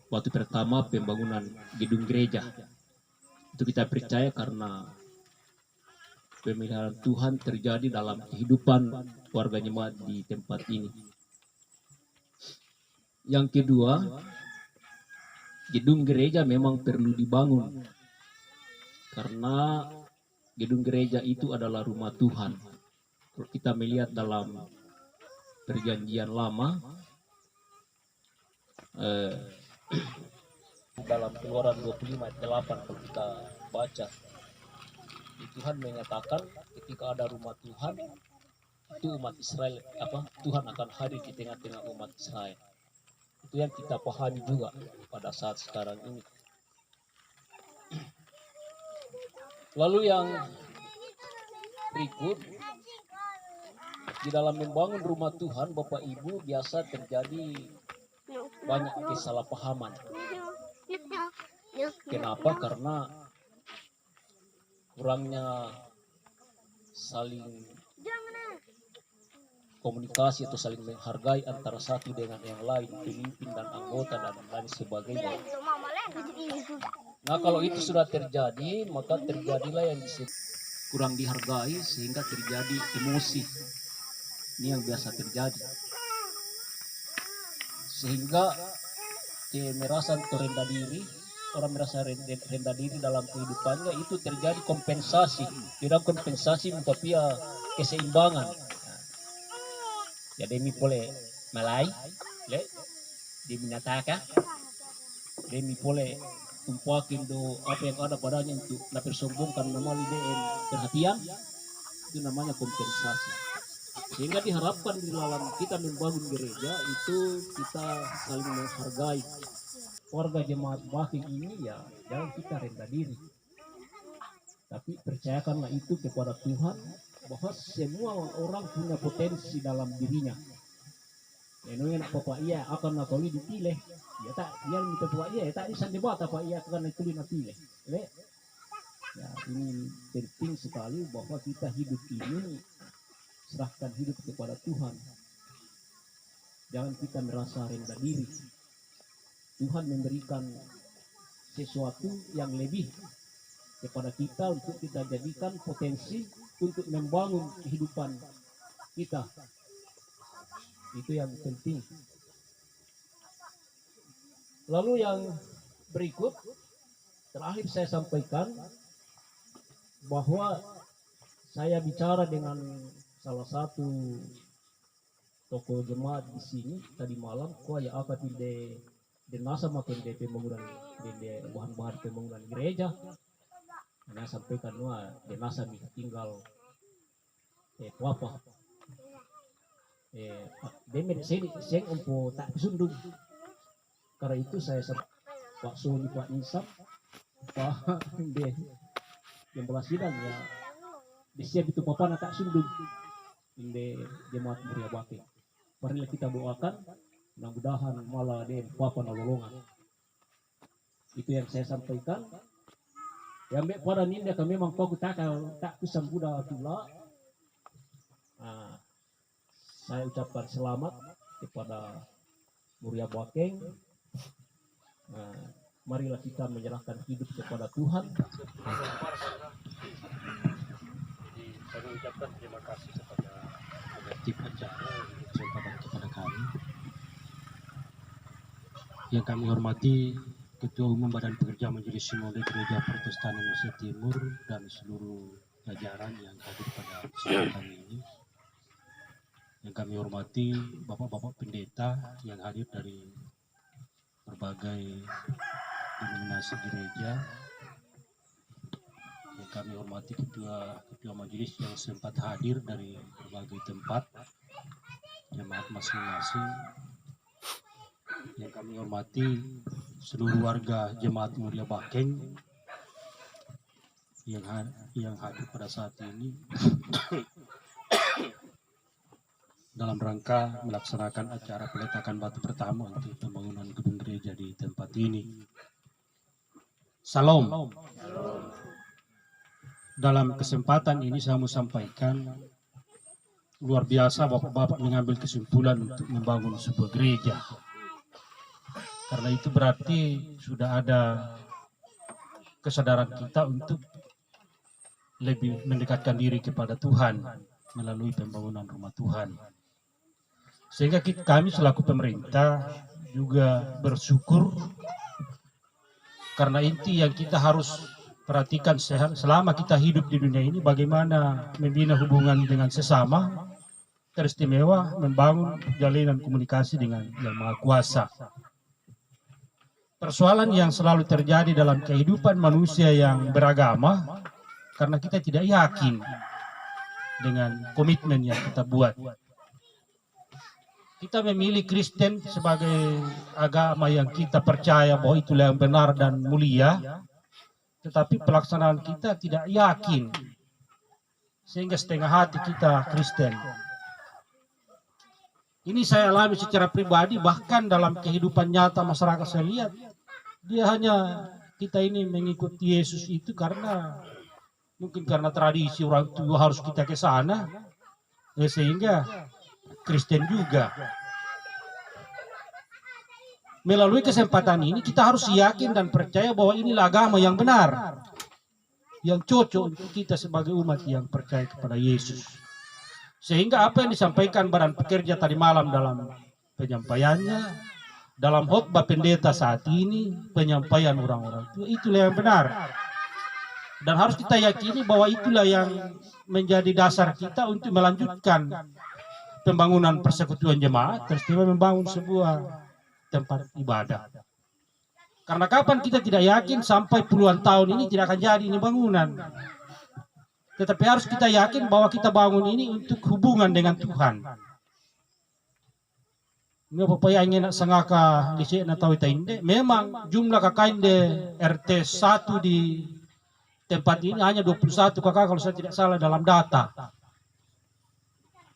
batu pertama pembangunan gedung gereja. Itu kita percaya karena pemeliharaan Tuhan terjadi dalam kehidupan warga jemaat di tempat ini. Yang kedua, gedung gereja memang perlu dibangun karena gedung gereja itu adalah rumah Tuhan. Kalau kita melihat dalam perjanjian lama, dalam Keluaran 25 ayat 8 kalau kita baca, Tuhan menyatakan ketika ada rumah Tuhan, itu umat Israel Tuhan akan hadir di tengah-tengah umat Israel. Itu yang kita pahami juga pada saat sekarang ini. Lalu yang berikut, di dalam membangun rumah Tuhan, Bapak Ibu, biasa terjadi banyak kesalahpahaman. Kenapa? Karena kurangnya saling komunikasi atau saling menghargai antara satu dengan yang lain, pemimpin dan anggota dan lain sebagainya. Nah, kalau itu sudah terjadi, maka terjadilah yang disebut kurang dihargai sehingga terjadi emosi. Ini yang biasa terjadi. Sehingga merasa rendah diri, orang merasa rendah diri dalam kehidupannya, itu terjadi kompensasi. Tidak kompensasi tapi keseimbangan. Jadi boleh malai, dia menyatakan, dia boleh tumpakin do apa yang ada padanya untuk dipersombongkan nama lideen perhatian, itu namanya kompensasi. Sehingga diharapkan di dalam kita membangun gereja itu kita saling menghargai. Warga jemaat Bakeng ini ya jangan kita rendah diri, tapi percayakanlah itu kepada Tuhan bahwa semua orang punya potensi dalam dirinya. Yang Bapak ia akan nakoli dipilih, ya tak dia minta Bapak ia tak bisa debat apa ia akan nakoli napilih. Ya ini penting sekali bahwa kita hidup ini serahkan hidup kepada Tuhan. Jangan kita merasa rendah diri. Tuhan memberikan sesuatu yang lebih kepada kita untuk kita jadikan potensi untuk membangun kehidupan kita. Itu yang penting. Lalu yang berikut, terakhir saya sampaikan bahwa saya bicara dengan salah satu tokoh jemaat di sini tadi malam, ya apa tidak nasa makin de pembangunan de bahan-bahan pembangunan gereja. Nah, sampaikan wah de nasa tinggal apa demen seng umpo tak sundung. Karena itu saya Pak Suli, Pak Nisam, Pak de yang belah sidang ya disiap itu papan tak sundung de jemaat Muria Bakti. Marilah kita doakan mudah-mudahan malah de papan lolongan. Itu yang saya sampaikan. Yang pada ninda kami memang kau tak kusam budak pula. Saya ucapkan selamat kepada Muria Bakeng. Marilah kita menyerahkan hidup kepada Tuhan. Saya mengucapkan terima kasih kepada penertib acara yang kesempatan kepada kami. Yang kami hormati Ketua Umum Badan Pekerja Majelis Sinode Gereja Protestan Indonesia Timur dan seluruh jajaran yang hadir pada kesempatan ini. Yang kami hormati Bapak-Bapak Pendeta yang hadir dari berbagai denominasi gereja. Yang kami hormati Ketua Majelis yang sempat hadir dari berbagai tempat, jemaat masing-masing. Yang kami hormati seluruh warga jemaat Muria Bakeng yang hadir pada saat ini dalam rangka melaksanakan acara peletakan batu pertama untuk pembangunan gedung gereja di tempat ini. Salam. Dalam kesempatan ini saya mau sampaikan, luar biasa Bapak-Bapak mengambil kesimpulan untuk membangun sebuah gereja. Karena itu berarti sudah ada kesadaran kita untuk lebih mendekatkan diri kepada Tuhan melalui pembangunan rumah Tuhan. Sehingga kami selaku pemerintah juga bersyukur karena inti yang kita harus perhatikan selama kita hidup di dunia ini, bagaimana membina hubungan dengan sesama, teristimewa membangun jalinan komunikasi dengan Yang Maha Kuasa. Persoalan yang selalu terjadi dalam kehidupan manusia yang beragama, karena kita tidak yakin dengan komitmen yang kita buat. Kita memilih Kristen sebagai agama yang kita percaya bahwa itulah yang benar dan mulia, tetapi pelaksanaan kita tidak yakin, sehingga setengah hati kita Kristen. Ini saya alami secara pribadi, bahkan dalam kehidupan nyata masyarakat saya lihat, dia hanya kita ini mengikuti Yesus itu karena mungkin karena tradisi orang tua harus kita ke sana, sehingga Kristen juga. Melalui kesempatan ini kita harus yakin dan percaya bahwa inilah agama yang benar, yang cocok untuk kita sebagai umat yang percaya kepada Yesus. Sehingga apa yang disampaikan Badan Pekerja tadi malam dalam penyampaiannya, dalam khotbah pendeta saat ini, penyampaian orang-orang itulah yang benar. Dan harus kita yakini bahwa itulah yang menjadi dasar kita untuk melanjutkan pembangunan persekutuan jemaat, teristimewa membangun sebuah tempat ibadah. Karena kapan kita tidak yakin, sampai puluhan tahun ini tidak akan jadi ini bangunan. Tetapi harus kita yakin bahwa kita bangun ini untuk hubungan dengan Tuhan. Ini apa yang ingin sangaka di sini atau inde. Memang jumlah KKN di RT 1 di tempat ini hanya 21 kakak kalau saya tidak salah dalam data.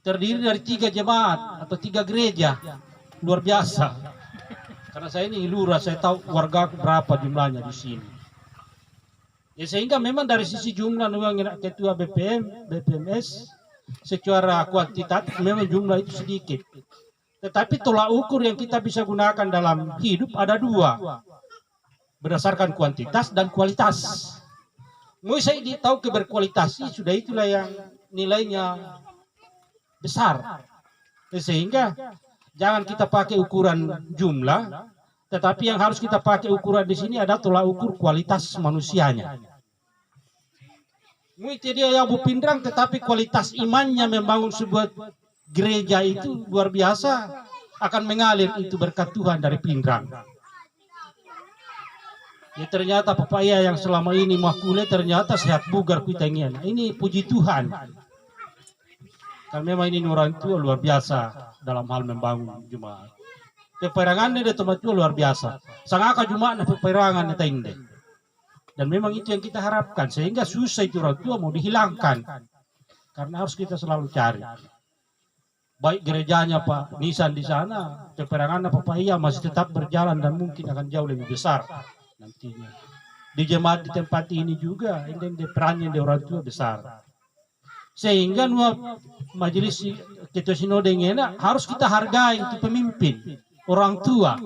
Terdiri dari 3 jemaat atau 3 gereja. Luar biasa. Karena saya ini lurah, saya tahu warga berapa jumlahnya di sini. Ya, sehingga memang dari sisi jumlah ketua BPMS secara kuantitatif memang jumlah itu sedikit. Tetapi tolak ukur yang kita bisa gunakan dalam hidup ada 2. Berdasarkan kuantitas dan kualitas. Mau saya tahu berkualitas sudah itulah yang nilainya besar. Sehingga jangan kita pakai ukuran jumlah, tetapi yang harus kita pakai ukuran di sini adalah tolak ukur kualitas manusianya. Mungkin dia yang Pindrang, tetapi kualitas imannya membangun sebuah gereja itu luar biasa, akan mengalir itu berkat Tuhan dari Pindrang. Ya ternyata papaya yang selama ini makule ternyata sehat bugar kuitengian. Ini puji Tuhan. Karena memang ini orang tua luar biasa dalam hal membangun jemaat. Peperangannya di tempat tua luar biasa. Sangaka jemaat na peperangan itu inde. Dan memang itu yang kita harapkan, sehingga susah itu orang tua mau dihilangkan. Karena harus kita selalu cari. Baik gerejanya Pak Nisan di sana, peperangannya papaya masih tetap berjalan dan mungkin akan jauh lebih besar nantinya. Di jemaat di tempat ini juga ini perannya di orang tua besar, sehingga majelis ketua sinode ngena harus kita hargai itu pemimpin orang tua,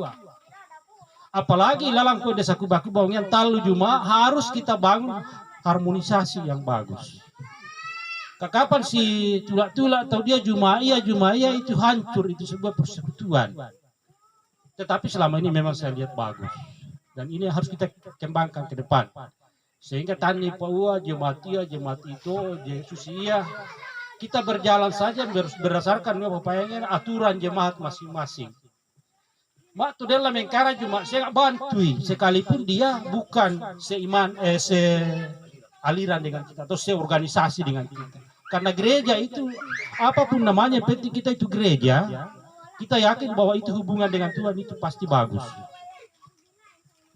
apalagi lalang ko desa kubaku bawang yang talu juma harus kita bangun harmonisasi yang bagus. Kapan si tulak-tulak atau dia Jumaiyah itu hancur, itu sebuah persekutuan. Tetapi selama ini memang saya lihat bagus. Dan ini harus kita kembangkan ke depan. Sehingga tani paua, jemaat itu, Yesus iya. Kita berjalan saja berdasarkan apa aturan jemaat masing-masing. Mak tu dalam mengkara cuma saya bantui, sekalipun dia bukan aliran dengan kita atau seorganisasi dengan kita. Karena gereja itu apapun namanya, penting kita itu gereja. Kita yakin bahwa itu hubungan dengan Tuhan itu pasti bagus.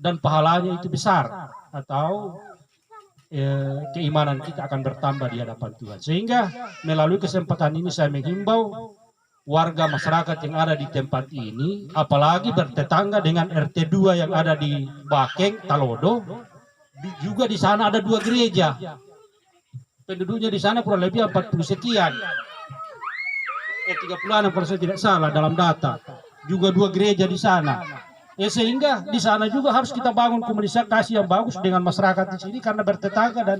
Dan pahalanya itu besar, atau keimanan kita akan bertambah di hadapan Tuhan. Sehingga melalui kesempatan ini saya menghimbau warga masyarakat yang ada di tempat ini, apalagi bertetangga dengan RT 2 yang ada di Bakeng, Talodo, juga di sana ada 2 gereja. Penduduknya di sana kurang lebih 40 sekian. 30-an kalau saya tidak salah dalam data. Juga 2 gereja di sana. Sehingga di sana juga harus kita bangun komunikasi yang bagus dengan masyarakat di sini karena bertetangga dan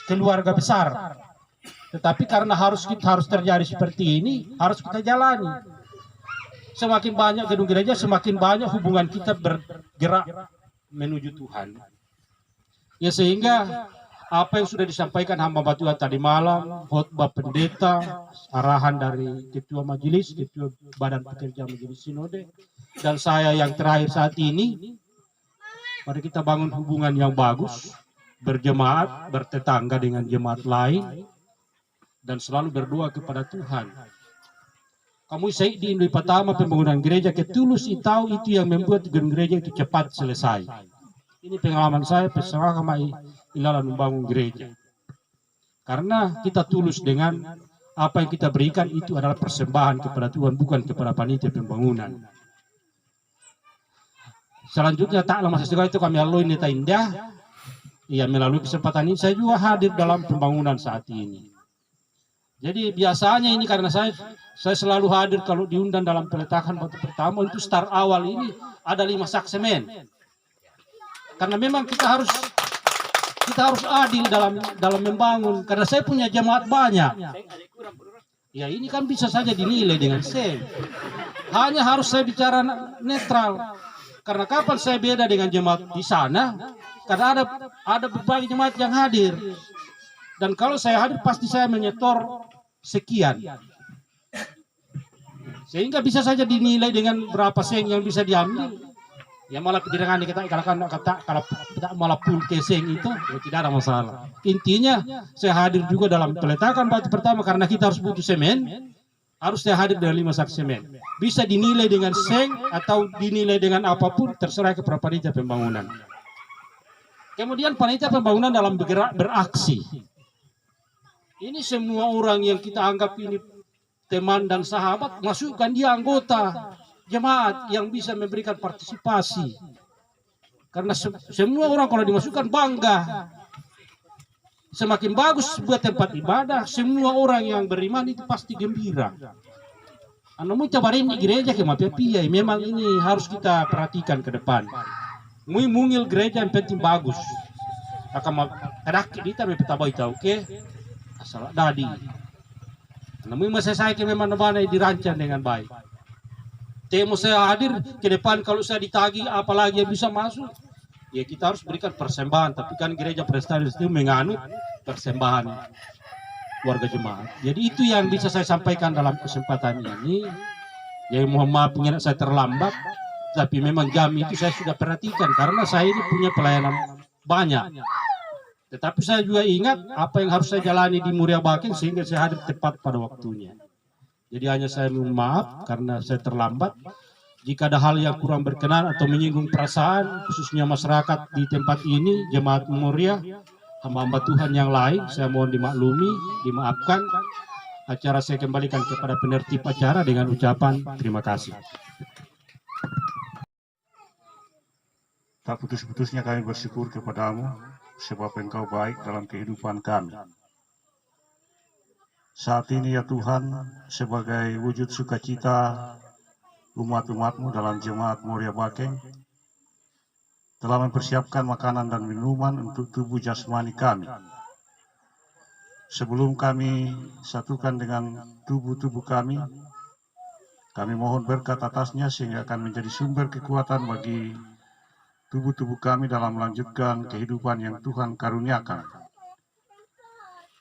keluarga besar. Tetapi karena harus terjadi seperti ini, harus kita jalani. Semakin banyak gedung gereja, semakin banyak hubungan kita bergerak menuju Tuhan. Ya sehingga apa yang sudah disampaikan hamba Tuhan tadi malam, khotbah pendeta, arahan dari ketua majelis, ketua badan pekerja majelis sinode, dan saya yang terakhir saat ini, mari kita bangun hubungan yang bagus, berjemaat, bertetangga dengan jemaat lain, dan selalu berdoa kepada Tuhan. Kamu saya di Indonesia pertama pembangunan gereja ketulus itau itu yang membuat gedung gereja itu cepat selesai. Ini pengalaman saya pesara kami ilalan membangun gereja. Karena kita tulus dengan apa yang kita berikan itu adalah persembahan kepada Tuhan, bukan kepada panitia pembangunan. Selanjutnya tak lama sesudah itu kami aloi neta indah. Ya melalui kesempatan ini saya juga hadir dalam pembangunan saat ini. Jadi biasanya ini karena saya selalu hadir kalau diundang dalam peletakan batu pertama itu start awal ini ada 5 sak semen. Karena memang kita harus adil dalam membangun. Karena saya punya jemaat banyak. Ya ini kan bisa saja dinilai dengan sen. Hanya harus saya bicara netral. Karena kapan saya beda dengan jemaat di sana? Karena ada berbagai jemaat yang hadir. Dan kalau saya hadir pasti saya menyetor sekian. Sehingga bisa saja dinilai dengan berapa sen yang bisa diambil. Ya malah dengan dikatakan kalau tidak malah full casing itu ya tidak ada masalah. Intinya saya hadir juga dalam peletakan batu pertama karena kita harus butuh semen. Harus saya hadir dengan 5 sak semen. Bisa dinilai dengan seng atau dinilai dengan apapun terserah kepada panitia pembangunan. Kemudian panitia pembangunan dalam bergerak beraksi. Ini semua orang yang kita anggap ini teman dan sahabat, masukkan dia anggota jemaat yang bisa memberikan partisipasi. Karena semua orang kalau dimasukkan bangga. Semakin bagus buat tempat ibadah, semua orang yang beriman itu pasti gembira. Anu mau cabarin di gereja ke mapia, memang ini harus kita perhatikan ke depan. Mungil gereja yang penting bagus. Akan kadaki dita may pitaboy tau ke asal dadi. Namun selesai ke memang nabana dirancang dengan baik. Temo saya hadir ke depan kalau saya ditagi apalagi yang bisa masuk. Ya kita harus berikan persembahan, tapi kan gereja Protestan itu menganut persembahan warga jemaat. Jadi itu yang bisa saya sampaikan dalam kesempatan ini. Ya mohon maaf pengen saya terlambat, tapi memang jam itu saya sudah perhatikan karena saya ini punya pelayanan banyak. Tetapi saya juga ingat apa yang harus saya jalani di Muria Bakeng sehingga saya hadir tepat pada waktunya. Jadi hanya saya mohon maaf karena saya terlambat. Jika ada hal yang kurang berkenan atau menyinggung perasaan khususnya masyarakat di tempat ini, jemaat Muria, hamba-hamba Tuhan yang lain, saya mohon dimaklumi, dimaafkan. Acara saya kembalikan kepada penertib acara dengan ucapan terima kasih. Tak putus-putusnya kami bersyukur kepadamu, sebab Engkau baik dalam kehidupan kami. Saat ini ya Tuhan, sebagai wujud sukacita umat-umat-Mu dalam jemaat Muria Bakeng, telah mempersiapkan makanan dan minuman untuk tubuh jasmani kami. Sebelum kami satukan dengan tubuh-tubuh kami mohon berkat atasnya sehingga akan menjadi sumber kekuatan bagi tubuh-tubuh kami dalam melanjutkan kehidupan yang Tuhan karuniakan.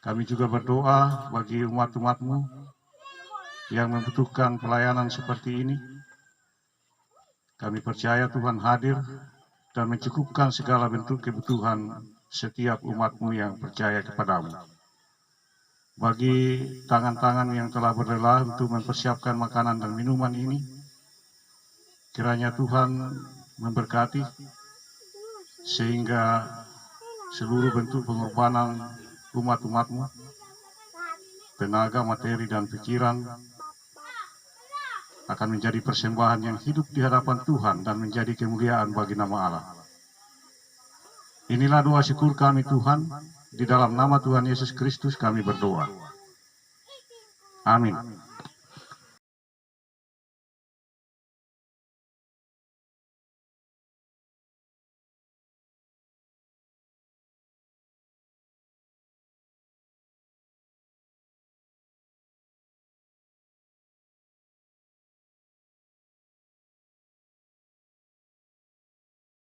Kami juga berdoa bagi umat-umat-Mu yang membutuhkan pelayanan seperti ini. Kami percaya Tuhan hadir dan mencukupkan segala bentuk kebutuhan setiap umat-Mu yang percaya kepadamu. Bagi tangan-tangan yang telah berlelah untuk mempersiapkan makanan dan minuman ini, kiranya Tuhan memberkati sehingga seluruh bentuk pengorbanan umat-umat-Mu, tenaga, materi, dan pikiran akan menjadi persembahan yang hidup di hadapan Tuhan dan menjadi kemuliaan bagi nama Allah. Inilah doa syukur kami Tuhan, di dalam nama Tuhan Yesus Kristus kami berdoa. Amin.